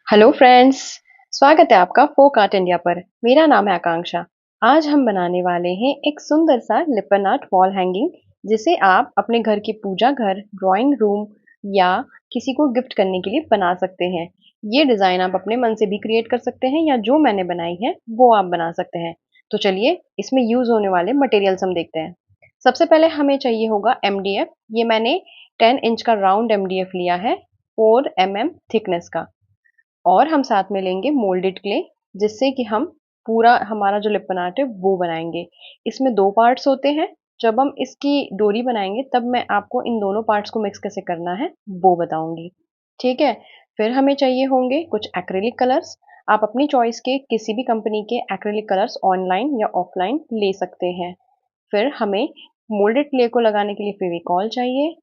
Hello friends. स्वागत है आपका फोक आर्ट इंडिया पर। मेरा नाम है आकांक्षा। आज हम बनाने वाले हैं एक सुंदर सा लिपन आर्ट वॉल हैंगिंग, जिसे आप अपने घर के पूजा घर, ड्राइंग रूम या किसी को गिफ्ट करने के लिए बना सकते हैं। ये डिजाइन आप अपने मन से भी क्रिएट कर सकते हैं या जो मैंने बनाई है वो आप बना सकते हैं। तो चलिए इसमें यूज होने वाले मटेरियल्स हम देखते हैं। सबसे पहले हमें चाहिए होगा एमडीएफ। ये मैंने 10 इंच का राउंड एमडीएफ लिया है, 4 mm थिकनेस का। और हम साथ में लेंगे मोल्डेड क्ले, जिससे कि हम पूरा हमारा जो लिपन आर्ट है वो बनाएंगे। इसमें दो पार्ट्स होते हैं। जब हम इसकी डोरी बनाएंगे तब मैं आपको इन दोनों पार्ट्स को मिक्स कैसे करना है वो बताऊंगी। ठीक है। फिर हमें चाहिए होंगे कुछ एक्रिलिक कलर्स। आप अपनी चॉइस के किसी भी कंपनी के एक्रिलिक कलर्स ऑनलाइन या ऑफलाइन ले सकते हैं। फिर हमें मोल्डेड क्ले को लगाने के लिए फेविकॉल चाहिए,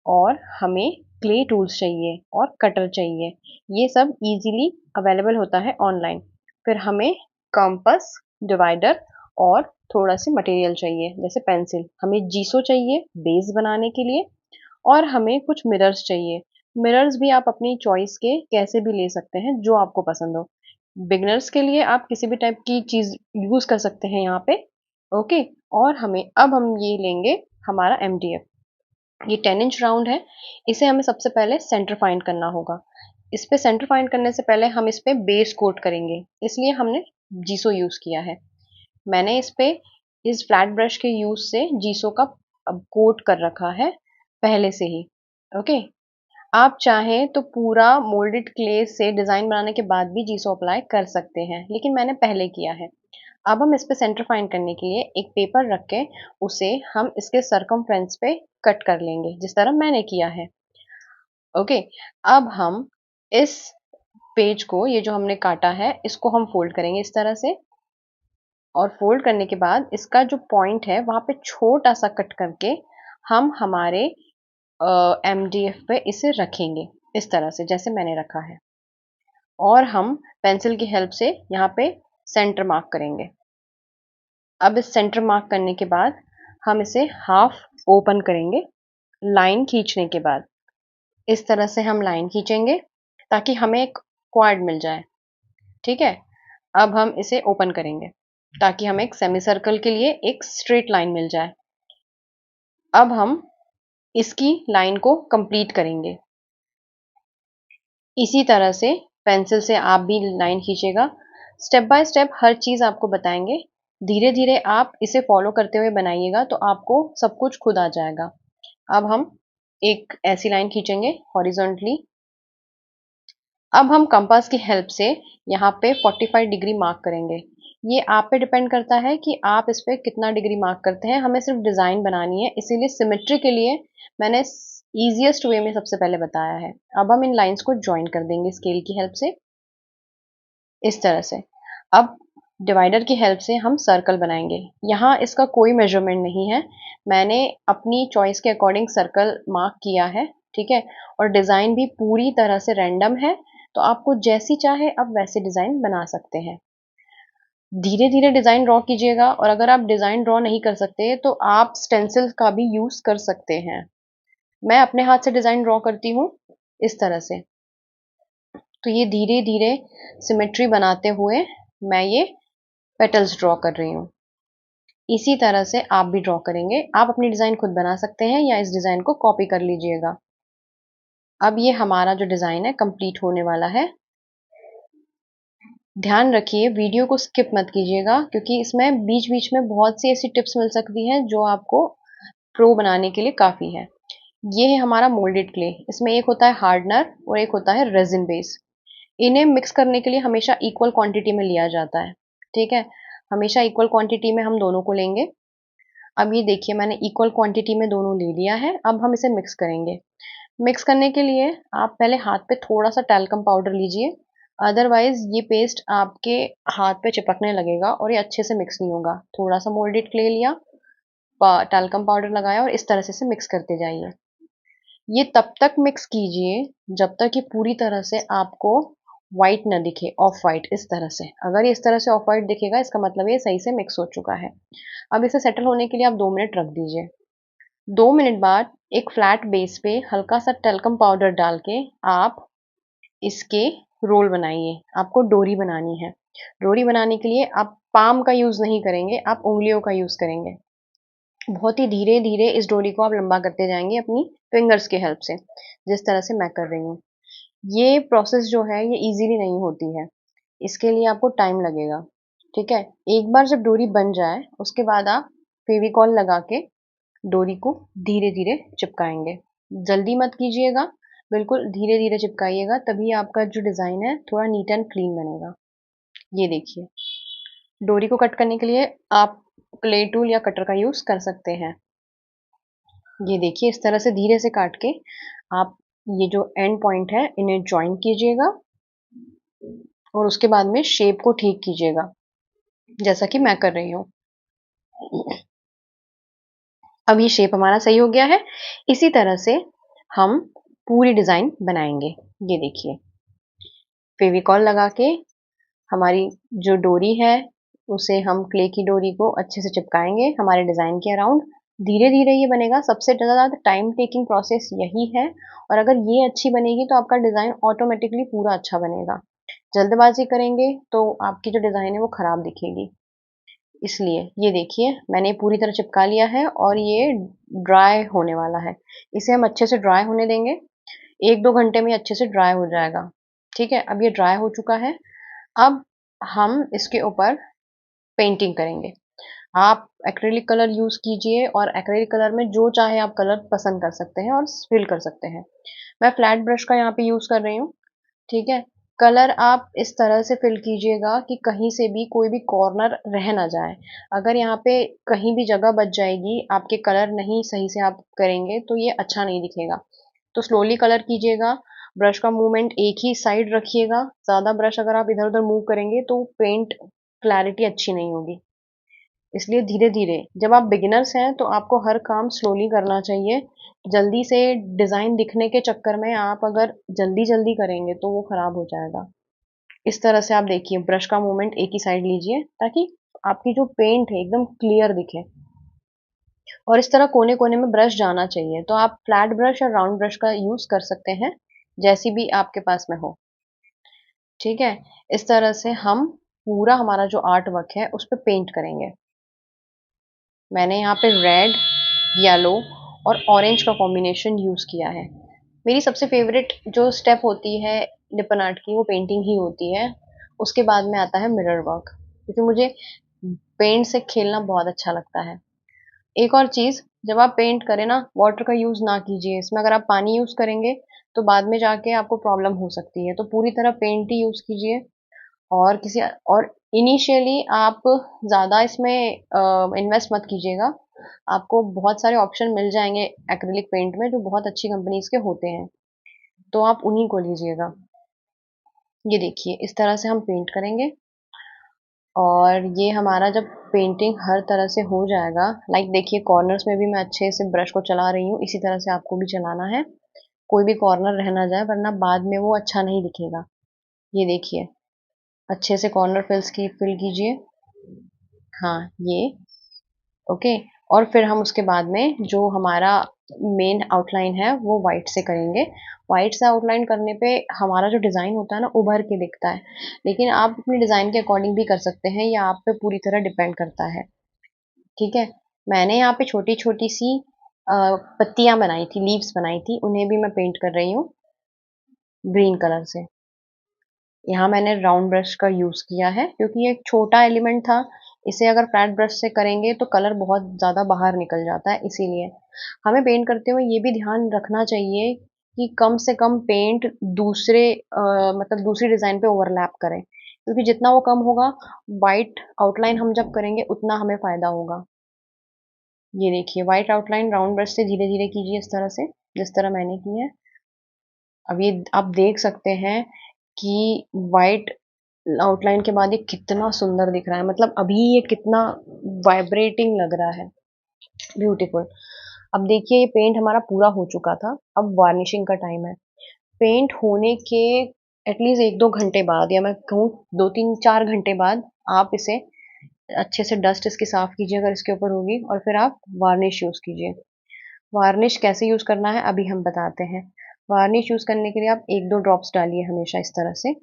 और हमें क्ले टूल्स चाहिए और कटर चाहिए। ये सब इजीली अवेलेबल होता है ऑनलाइन। फिर हमें कंपास, डिवाइडर और थोड़ा सी मटेरियल चाहिए, जैसे पेंसिल। हमें जीसो चाहिए बेस बनाने के लिए, और हमें कुछ मिरर्स चाहिए। मिरर्स भी आप अपनी चॉइस के कैसे भी ले सकते हैं, जो आपको पसंद हो। बिगनर्स के लिए आप किसी भी टाइप की चीज यूज कर सकते हैं यहाँ पे। ओके। और अब हम ये लेंगे हमारा एमडीएफ। ये 10 इंच राउंड है। इसे हमें सबसे पहले सेंटर फाइंड करना होगा। इस पे सेंटर फाइंड करने से पहले हम इस पे बेस कोट करेंगे, इसलिए हमने जीसो यूज किया है। मैंने इस पे इस फ्लैट ब्रश के यूज से जीसो का कोट कर रखा है पहले से ही। ओके। आप चाहें तो पूरा मोल्डेड क्ले से डिजाइन बनाने के बाद भी जीसो अप्लाई कर सकते हैं, लेकिन मैंने पहले किया है। अब हम इस पे सेंटर फाइंड करने के लिए एक पेपर रख के उसे हम इसके सरकमफ्रेंस पे कट कर लेंगे, जिस तरह मैंने किया है। ओके। अब हम इस पेज को, ये जो हमने काटा है, इसको हम फोल्ड करेंगे इस तरह से। और फोल्ड करने के बाद इसका जो पॉइंट है वहां पे छोटा सा कट करके हम हमारे एमडीएफ पे इसे रखेंगे, इस तरह से जैसे मैंने रखा है। और हम पेंसिल की हेल्प से यहाँ पे सेंटर मार्क करेंगे। अब इस सेंटर मार्क करने के बाद हम इसे हाफ ओपन करेंगे लाइन खींचने के बाद। इस तरह से हम लाइन खींचेंगे ताकि हमें एक क्वाड मिल जाए। ठीक है। अब हम इसे ओपन करेंगे ताकि हमें एक सेमी सर्कल के लिए एक स्ट्रेट लाइन मिल जाए। अब हम इसकी लाइन को कंप्लीट करेंगे। इसी तरह से पेंसिल से आप भी लाइन खींचेगा। स्टेप बाय स्टेप हर चीज आपको बताएंगे। धीरे धीरे आप इसे फॉलो करते हुए बनाइएगा तो आपको सब कुछ खुद आ जाएगा। अब हम एक ऐसी लाइन खींचेंगे हॉरिजॉन्टली। अब हम कंपास की हेल्प से यहाँ पे 45 डिग्री मार्क करेंगे। ये आप पे डिपेंड करता है कि आप इस पे कितना डिग्री मार्क करते हैं। हमें सिर्फ डिजाइन बनानी है, इसीलिए सिमेट्री के लिए मैंने इजीएस्ट वे में सबसे पहले बताया है। अब हम इन लाइंस को ज्वाइन कर देंगे स्केल की हेल्प से, इस तरह से। अब डिवाइडर की हेल्प से हम सर्कल बनाएंगे। यहाँ इसका कोई मेजरमेंट नहीं है, मैंने अपनी चॉइस के अकॉर्डिंग सर्कल मार्क किया है। ठीक है। और डिजाइन भी पूरी तरह से रैंडम है, तो आपको जैसी चाहे आप वैसे डिजाइन बना सकते हैं। धीरे धीरे डिजाइन ड्रॉ कीजिएगा, और अगर आप डिजाइन ड्रॉ नहीं कर सकते तो आप स्टेंसिल का भी यूज कर सकते हैं। मैं अपने हाथ से डिजाइन ड्रॉ करती हूँ इस तरह से। तो ये धीरे धीरे सिमेट्री बनाते हुए मैं ये पेटल्स ड्रॉ कर रही हूँ। इसी तरह से आप भी ड्रॉ करेंगे। आप अपनी डिजाइन खुद बना सकते हैं या इस डिजाइन को कॉपी कर लीजिएगा। अब ये हमारा जो डिजाइन है कंप्लीट होने वाला है। ध्यान रखिए वीडियो को स्किप मत कीजिएगा, क्योंकि इसमें बीच बीच में बहुत सी ऐसी टिप्स मिल सकती हैं जो आपको प्रो बनाने के लिए काफी है। ये है हमारा मोल्डेड क्ले। इसमें एक होता है हार्डनर और एक होता है रेजिन बेस। इन्हें मिक्स करने के लिए हमेशा इक्वल क्वांटिटी में लिया जाता है। ठीक है। हमेशा इक्वल क्वांटिटी में हम दोनों को लेंगे। अब ये देखिए मैंने इक्वल क्वांटिटी में दोनों ले लिया है। अब हम इसे मिक्स करेंगे। मिक्स करने के लिए आप पहले हाथ पे थोड़ा सा टैल्कम पाउडर लीजिए, अदरवाइज ये पेस्ट आपके हाथ पे चिपकने लगेगा और ये अच्छे से मिक्स नहीं होगा। थोड़ा सा मोल्डेड क्ले लिया, टैल्कम पाउडर लगाया और इस तरह से मिक्स करते जाइए। ये तब तक मिक्स कीजिए जब तक ये पूरी तरह से आपको व्हाइट न दिखे, ऑफ व्हाइट इस तरह से। अगर ये इस तरह से ऑफ व्हाइट दिखेगा इसका मतलब ये सही से मिक्स हो चुका है। अब इसे सेटल होने के लिए आप 2 मिनट रख दीजिए। 2 मिनट बाद एक फ्लैट बेस पे हल्का सा टेल्कम पाउडर डाल के आप इसके रोल बनाइए, आपको डोरी बनानी है। डोरी बनाने के लिए आप पाम का यूज़ नहीं करेंगे, आप उँगलियों का यूज़ करेंगे। बहुत ही धीरे-धीरे इस डोरी को आप लंबा करते जाएँगे अपनी फिंगर्स की हेल्प से, जिस तरह से मैं कर रही हूँ। ये प्रोसेस जो है ये ईज़िली नहीं होती है, इसके लिए आपको टाइम लगेगा, ठीक है? एक बार जब डोरी बन जाए, उसके बाद आप फेविकॉल लगा के डोरी को धीरे-धीरे चिपकाएँगे। जल्दी मत कीजिएगा, बिल्कुल धीरे-धीरे चिपकाइएगा, तभी आपका जो डिज़ाइन है थोड़ा नीट एंड क्लीन बनेगा। ये देखिए, डोरी को कट करने के लिए आप क्ले टूल या कटर का यूज़ कर सकते हैं। ये देखिए इस तरह से धीरे से काट के आप ये जो एंड पॉइंट है इन्हें जॉइन कीजिएगा और उसके बाद में शेप को ठीक कीजिएगा, जैसा कि मैं कर रही हूँ। अब ये शेप हमारा सही हो गया है। इसी तरह से हम पूरी डिज़ाइन बनाएँगे। ये देखिए, फेविकॉल लगा के हमारी जो डोरी है, उसे हम क्ले की डोरी को अच्छे से चिपकाएँगे हमारे डिज़ाइन के अराउंड। धीरे-धीरे ये बनेगा, सबसे ज़्यादा टाइम टेकिंग प्रोसेस यही है और अगर ये अच्छी बनेगी तो आपका डिज़ाइन ऑटोमैटिकली पूरा अच्छा बनेगा। जल्दबाज़ी करेंगे तो आपकी जो डिज़ाइन है वो खराब दिखेगी। इसलिए ये देखिए मैंने पूरी तरह चिपका लिया है और ये ड्राई होने वाला है। इसे हम अच्छे से ड्राई होने देंगे। 1-2 घंटे में अच्छे से ड्राई हो जाएगा। ठीक है? अब ये ड्राई हो चुका है। अब हम इसके ऊपर पेंटिंग करेंगे। आप एक्रिलिक कलर यूज़ कीजिए और एक्रिलिक कलर में जो चाहे आप कलर पसंद कर सकते हैं और फिल कर सकते हैं। मैं फ्लैट ब्रश का यहाँ पे यूज़ कर रही हूँ। ठीक है? कलर आप इस तरह से फिल कीजिएगा कि कहीं से भी कोई भी कॉर्नर रह ना जाए। अगर यहाँ पे कहीं भी जगह बच जाएगी, आपके कलर नहीं सही से आप करेंगे, तो ये अच्छा नहीं दिखेगा। तो स्लोली कलर कीजिएगा, ब्रश का मूवमेंट एक ही साइड रखिएगा। ज़्यादा ब्रश अगर आप इधर-उधर मूव करेंगे, तो पेंट क्लैरिटी अच्छी नहीं होगी। इसलिए धीरे-धीरे, जब आप बिगिनर्स हैं, तो आपको हर काम स्लोली करना चाहिए। जल्दी से डिज़ाइन दिखने के चक्कर में आप अगर जल्दी-जल्दी करेंगे, तो वो खराब हो जाएगा। इस तरह से आप देखिए ब्रश का मूवमेंट एक ही साइड लीजिए, ताकि आपकी जो पेंट है एकदम क्लियर दिखे और इस तरह कोने-कोने में ब्रश जाना चाहिए। तो आप फ्लैट ब्रश या राउंड ब्रश का यूज़ कर सकते हैं, जैसी भी आपके पास में हो। ठीक है? इस तरह से हम पूरा हमारा जो आर्ट वर्क है, उस पे पेंट करेंगे। मैंने यहाँ पे रेड, येलो और ऑरेंज का कॉम्बिनेशन यूज़ किया है। मेरी सबसे फ़ेवरेट जो स्टेप होती है लिपन आर्ट की वो पेंटिंग ही होती है। उसके बाद में आता है मिरर वर्क क्योंकि मुझे पेंट से खेलना बहुत अच्छा लगता है। एक और चीज़ जब आप पेंट करें ना वाटर का यूज़ ना कीजिए। इसमें अगर आप पानी यूज़ करेंगे तो बाद में जाके आपको प्रॉब्लम हो सकती है। तो पूरी तरह पेंट ही यूज़ कीजिए और किसी और इनिशियली आप ज़्यादा इसमें इन्वेस्ट मत कीजिएगा। आपको बहुत सारे ऑप्शन मिल जाएँगे एक्रिलिक पेंट में जो बहुत अच्छी कंपनीज़ के होते हैं, तो आप उन्हीं को लीजिएगा। ये देखिए इस तरह से हम पेंट करेंगे और ये हमारा जब पेंटिंग हर तरह से हो जाएगा लाइक देखिए कॉर्नर्स में भी मैं अच्छे से ब्रश को चला रही हूँ, इसी तरह से आपको भी चलाना है। कोई भी कॉर्नर रह ना जाए वरना बाद में वो अच्छा नहीं दिखेगा। ये देखिए, अच्छे से कॉर्नर फिल कीजिए। हाँ, ये ओके और फिर हम उसके बाद में जो हमारा मेन आउटलाइन है वो व्हाइट से करेंगे। व्हाइट से आउटलाइन करने पे हमारा जो डिज़ाइन होता है ना उभर के दिखता है। लेकिन आप अपने डिज़ाइन के अकॉर्डिंग भी कर सकते हैं, ये आप पे पूरी तरह डिपेंड करता है। ठीक है? मैंने यहाँ पे छोटी-छोटी सी पत्तियाँ बनाई थी, लीव्स बनाई थी, उन्हें भी मैं पेंट कर रही हूँ ग्रीन कलर से। यहाँ मैंने राउंड ब्रश का यूज़ किया है क्योंकि ये एक छोटा एलिमेंट था। इसे अगर फ्लैट ब्रश से करेंगे तो कलर बहुत ज़्यादा बाहर निकल जाता है इसीलिए। हमें पेंट करते हुए ये भी ध्यान रखना चाहिए कि कम से कम पेंट दूसरे मतलब दूसरी डिज़ाइन पे ओवरलैप करे। क्योंकि जितना वो कम होगा, व्हाइट आउटलाइन हम जब करेंगे उतना हमें फ़ायदा होगा। ये देखिए व्हाइट आउटलाइन राउंड ब्रश से धीरे-धीरे कीजिए इस तरह से, जिस तरह मैंने की है। अब ये आप देख सकते हैं कि व्हाइट आउटलाइन के बाद ये कितना सुंदर दिख रहा है मतलब अभी ये कितना वाइब्रेटिंग लग रहा है ब्यूटीफुल। अब देखिए ये पेंट हमारा पूरा हो चुका था अब वार्निशिंग का टाइम है। पेंट होने के एटलीस्ट 1-2 घंटे बाद या मैं कहूँ 2-3-4 घंटे बाद आप इसे अच्छे से डस्ट इसकी साफ कीजिए अगर इसके ऊपर होगी और फिर आप वार्निश यूज़ कीजिए। वार्निश कैसे यूज़ करना है अभी हम बताते हैं। वार्निश यूज़ करने के लिए आप 1-2 ड्रॉप्स डालिए हमेशा इस तरह से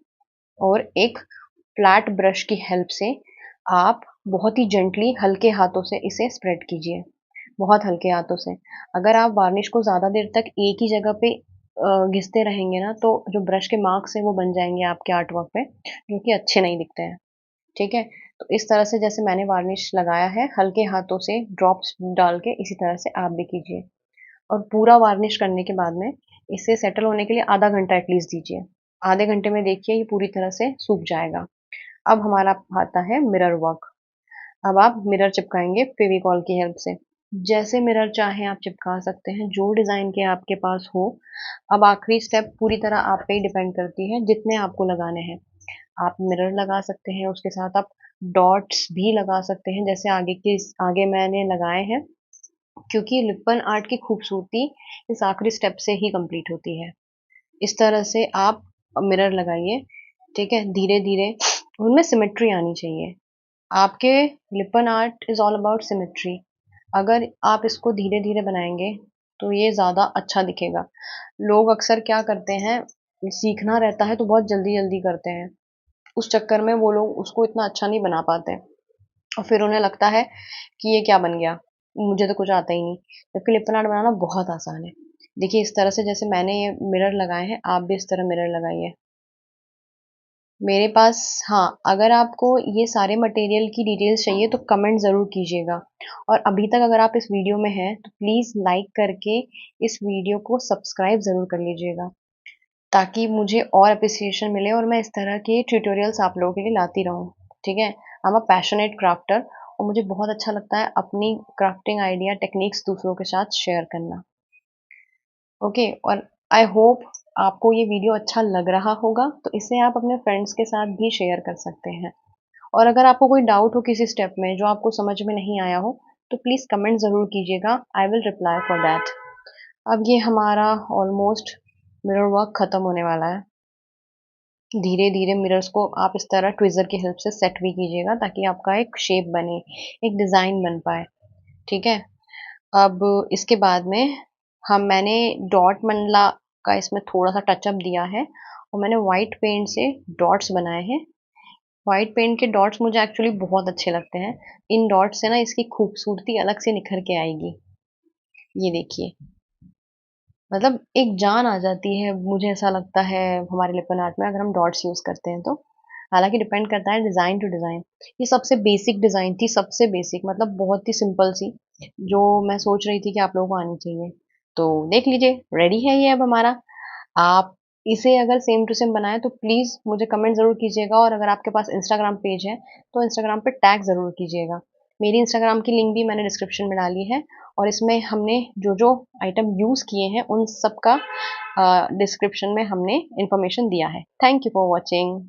और एक फ्लैट ब्रश की हेल्प से आप बहुत ही जेंटली हल्के हाथों से इसे स्प्रेड कीजिए, बहुत हल्के हाथों से। अगर आप वार्निश को ज़्यादा देर तक एक ही जगह पे घिसते रहेंगे ना, तो जो ब्रश के मार्क्स हैं वो बन जाएंगे आपके आर्ट वर्क पे, जो कि अच्छे नहीं दिखते हैं। ठीक है, तो इस तरह से जैसे मैंने वार्निश लगाया है हल्के हाथों से ड्रॉप्स डाल के, इसी तरह से आप भी कीजिए। और पूरा वार्निश करने के बाद में इसे सेटल होने के लिए आधा घंटा एटलीस्ट दीजिए। आधे घंटे में देखिए ये पूरी तरह से सूख जाएगा। अब हमारा आता है मिरर वर्क। अब आप मिरर चिपकाएंगे फेविकॉल की हेल्प से। जैसे मिरर चाहे आप चिपका सकते हैं, जो डिज़ाइन के आपके पास हो। अब आखिरी स्टेप पूरी तरह आप पे ही डिपेंड करती है, जितने आपको लगाने हैं। आप मिरर लगा सकते हैं, उसके साथ आप डॉट्स भी लगा सकते हैं, जैसे आगे मैंने लगाए हैं, क्योंकि लिपन आर्ट की खूबसूरती इस आखिरी स्टेप से ही कंप्लीट होती है। इस तरह से आप मिरर लगाइए, ठीक है, धीरे धीरे। उनमें सिमेट्री आनी चाहिए। आपके Lippan art is all about symmetry. अगर आप इसको धीरे धीरे बनाएंगे तो ये ज़्यादा अच्छा दिखेगा। लोग अक्सर क्या करते हैं, सीखना रहता है तो बहुत जल्दी जल्दी करते हैं, उस चक्कर में वो लोग उसको इतना अच्छा नहीं बना पाते, और फिर उन्हें लगता है कि ये क्या बन गया, मुझे तो कुछ आता ही नहीं। जबकि लिपन आर्ट बनाना बहुत आसान है। देखिए इस तरह से जैसे मैंने ये मिरर लगाए हैं, आप भी इस तरह मिरर लगाइए। मेरे पास, हाँ, अगर आपको ये सारे मटेरियल की डिटेल्स चाहिए तो कमेंट ज़रूर कीजिएगा। और अभी तक अगर आप इस वीडियो में हैं तो प्लीज़ लाइक करके इस वीडियो को सब्सक्राइब ज़रूर कर लीजिएगा, ताकि मुझे और एप्रिसिएशन मिले और मैं इस तरह के ट्यूटोरियल्स आप लोगों के लिए लाती रहूँ। ठीक है? I am a passionate crafter, और मुझे बहुत अच्छा लगता है अपनी क्राफ्टिंग आइडिया टेक्निक्स दूसरों के साथ शेयर करना। ओके, और आई होप आपको ये वीडियो अच्छा लग रहा होगा, तो इसे आप अपने फ्रेंड्स के साथ भी शेयर कर सकते हैं। और अगर आपको कोई डाउट हो किसी स्टेप में जो आपको समझ में नहीं आया हो, तो प्लीज़ कमेंट ज़रूर कीजिएगा, I will reply for that. अब ये हमारा ऑलमोस्ट मिरर वर्क ख़त्म होने वाला है। धीरे धीरे मिरर्स को आप इस तरह ट्विज़र की हेल्प से सेट भी कीजिएगा, ताकि आपका एक शेप बने, एक डिज़ाइन बन पाए। ठीक है? अब इसके बाद में मैंने डॉट मंडला का इसमें थोड़ा-सा टचअप दिया है, और मैंने व्हाइट पेंट से डॉट्स बनाए हैं। व्हाइट पेंट के डॉट्स मुझे एक्चुअली बहुत अच्छे लगते हैं। इन डॉट्स से ना इसकी खूबसूरती अलग से निखर के आएगी। ये देखिए, मतलब एक जान आ जाती है, मुझे ऐसा लगता है हमारे लिपन आर्ट में, अगर हम डॉट्स यूज़ करते हैं तो। हालाँकि डिपेंड करता है डिज़ाइन टू डिज़ाइन। ये सबसे बेसिक डिज़ाइन थी, सबसे बेसिक, मतलब बहुत ही सिंपल सी, जो मैं सोच रही थी कि आप लोगों को आनी चाहिए। तो देख लीजिए, रेडी है ये अब हमारा। आप इसे अगर सेम टू सेम बनाएँ तो प्लीज़ मुझे कमेंट ज़रूर कीजिएगा, और अगर आपके पास इंस्टाग्राम पेज है, तो इंस्टाग्राम पे टैग ज़रूर कीजिएगा। मेरी इंस्टाग्राम की लिंक भी मैंने डिस्क्रिप्शन में डाली है, और इसमें हमने जो-जो आइटम यूज़ किए हैं, उन सब का डिस्क्रिप्शन में हमने इन्फॉर्मेशन दिया है। Thank you for watching.